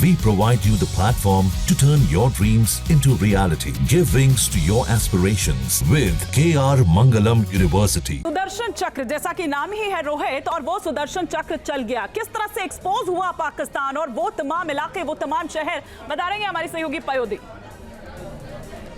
We provide you the platform to turn your dreams into reality. Give wings to your aspirations with KR Mangalam University. Sudarshan चक्र, जैसा कि नाम ही है रोहित, और वो सुदर्शन चक्र चल गया। किस तरह से एक्सपोज हुआ पाकिस्तान और वो तमाम इलाके, वो तमाम शहर, बता रहे हैं हमारी सहयोगी पयोदी।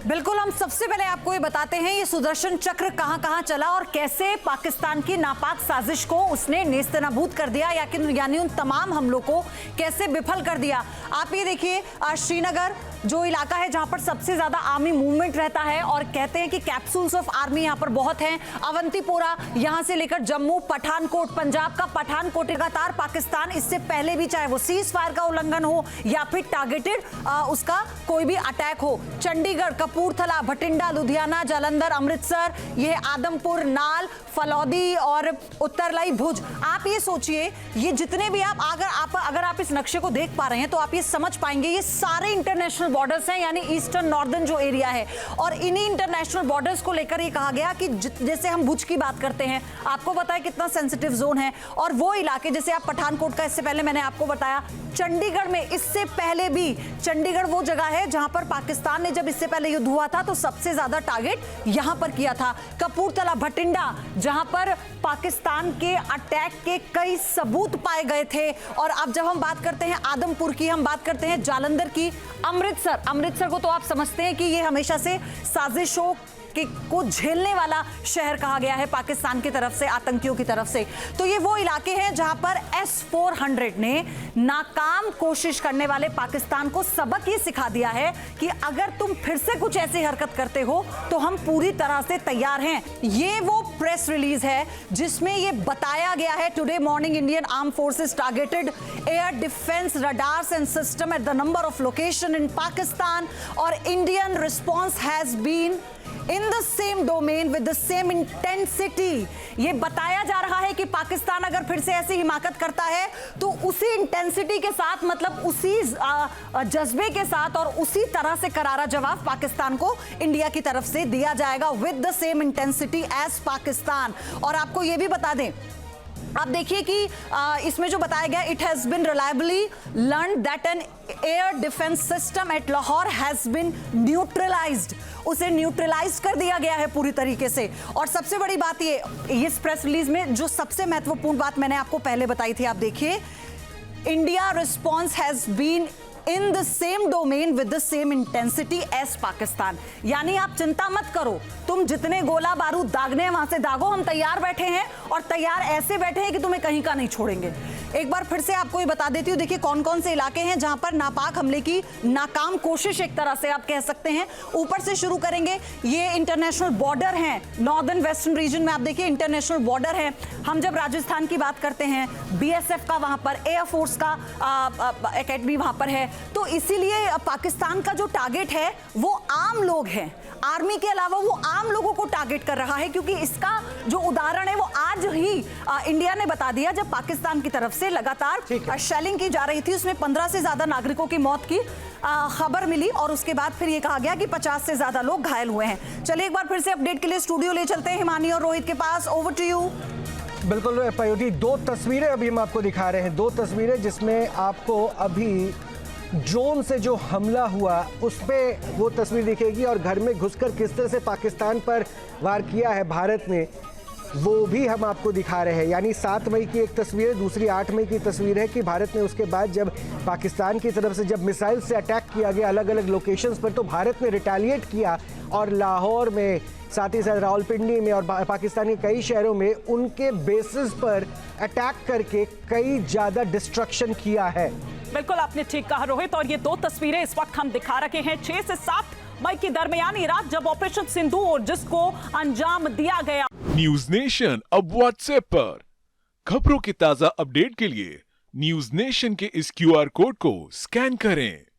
बिल्कुल, हम सबसे पहले आपको ये बताते हैं ये सुदर्शन चक्र कहां कहां चला और कैसे पाकिस्तान की नापाक साजिश को उसने नेस्तनाबूद कर दिया, यानी उन तमाम हमलों को कैसे विफल कर दिया। आप ये देखिए, श्रीनगर जो इलाका है जहां पर सबसे ज्यादा आर्मी मूवमेंट रहता है और कहते हैं कि कैप्सूल्स ऑफ आर्मी यहां पर बहुत हैं। अवंतीपोरा, यहां से लेकर जम्मू, पठानकोट, पंजाब का पठानकोट, लगातार पाकिस्तान इससे पहले भी, चाहे वो सीज फायर का उल्लंघन हो या फिर टारगेटेड उसका कोई भी अटैक हो, चंडीगढ़, कपूरथला, भटिंडा, लुधियाना, जालंधर, अमृतसर, ये आदमपुर, नाल, फलौदी और उत्तरलाई, भुज। आप ये सोचिए, ये जितने भी अगर आप इस नक्शे को देख पा रहे हैं तो आप ये समझ पाएंगे ये सारे इंटरनेशनल बॉर्डर्स हैं, यानी ईस्टर्न नॉर्दर्न जो एरिया है। और इन्हीं इंटरनेशनल बॉर्डर्स को लेकर ये कहा गया कि जैसे हम भुज की बात करते हैं, आपको पता है कितना सेंसिटिव जोन है, और वो इलाके जैसे आप पठानकोट का इससे पहले मैंने आपको बताया, चंडीगढ़ में इससे पहले भी, चंडीगढ़ वो जगह है जहां पर पाकिस्तान ने जब इससे पहले युद्ध हुआ था तो सबसे ज्यादा टारगेट यहां पर किया था। कपूरथला, भटिंडा, जहां पर पाकिस्तान के अटैक के कई सबूत पाए गए थे। और अब जब हम बात करते हैं आदमपुर की, हम बात करते हैं जालंधर की, अमृतसर को तो आप समझते हैं कि ये हमेशा से साजिशों को झेलने वाला शहर कहा गया है पाकिस्तान की तरफ से, आतंकियों की तरफ से। तो ये वो इलाके हैं जहां पर S-400 ने नाकाम कोशिश करने वाले पाकिस्तान को सबक ये सिखा दिया है कि अगर तुम फिर से कुछ ऐसी हरकत करते हो तो हम पूरी तरह से तैयार हैं। ये वो प्रेस रिलीज है जिसमें ये बताया गया है, today morning Indian arm forces targeted air defence radars and system at the number of location in Pakistan, और Indian response has been in the same domain with the same intensity। ये बताया जा रहा है कि पाकिस्तान अगर फिर से ऐसी हिमाकत करता है तो उसी इंटेंसिटी के साथ, मतलब उसी जज्बे के साथ और उसी तरह से करारा जवाब पाकिस्तान को इंडिया की तरफ से दिया जाएगा, with the same intensity as Pakistan. और आपको ये भी बता दें, आप देखिए कि इसमें जो बताया गया, it has been reliably learn that an air defence system at Lahore has been neutralised. उसे न्यूट्रलाइज कर दिया गया है पूरी तरीके से। और सबसे बड़ी बात ये, इस प्रेस रिलीज में जो सबसे महत्वपूर्ण बात मैंने आपको पहले बताई थी, आप देखिए, India response has been in the same domain with the same intensity as Pakistan. यानी आप चिंता मत करो, तुम जितने गोला बारूद दागने हैं वहां से दागो, हम तैयार बैठे हैं, और तैयार ऐसे बैठे हैं कि तुम्हें कहीं का नहीं छोड़ेंगे। एक बार फिर से आपको ये बता देती हूँ, देखिए कौन कौन से इलाके हैं जहां पर नापाक हमले की नाकाम कोशिश, एक तरह से आप कह सकते हैं। ऊपर से शुरू करेंगे, ये इंटरनेशनल बॉर्डर हैं, नॉर्दर्न वेस्टर्न रीजन में आप देखिए इंटरनेशनल बॉर्डर है। हम जब राजस्थान की बात करते हैं, BSF का वहां पर, एयरफोर्स का एकेडमी वहां पर है, तो इसीलिए पाकिस्तान का जो टारगेट है वो आम लोग हैं, आर्मी के अलावा वो आम लोगों को टारगेट कर रहा है। क्योंकि इसका जो उदाहरण है वो आज ही इंडिया ने बता दिया, जब पाकिस्तान की तरफ से लगातार शेलिंग की जा रही थी, उसमें 15 से ज्यादा नागरिकों की मौत की खबर मिली, और उसके बाद फिर ये कहा गया कि 50 से ज्यादा लोग घायल हुए हैं। चलिए एक बार फिर से अपडेट के लिए स्टूडियो ले चलते हैं हिमानी और रोहित के पास। Over to you. बिल्कुल पयोधी, दो तस्वीरें अभी हम आपको दिखा रहे हैं, दो तस्वीरें जिसमें आपको अभी ड्रोन से जो हमला हुआ उस पे वो तस्वीर दिखेगी, और घर में घुसकर किस तरह से पाकिस्तान पर वार किया है भारत ने, वो भी हम आपको दिखा रहे हैं। यानी 7 मई की एक तस्वीर है, दूसरी 8 मई की तस्वीर है कि भारत ने उसके बाद जब पाकिस्तान की तरफ से जब मिसाइल से अटैक किया गया अलग अलग लोकेशंस पर, तो भारत ने रिटेलिएट किया और लाहौर में, साथ ही साथ रावलपिंडी में और पाकिस्तान के कई शहरों में उनके बेसिस पर अटैक करके कई ज़्यादा डिस्ट्रक्शन किया है। बिल्कुल आपने ठीक कहा रोहित, और ये दो तस्वीरें इस वक्त हम दिखा रखे हैं 6 से 7 मई की दरमियानी रात, जब ऑपरेशन सिंदूर जिसको अंजाम दिया गया। न्यूज नेशन अब व्हाट्सएप पर खबरों की ताजा अपडेट के लिए न्यूज नेशन के इस QR कोड को स्कैन करें।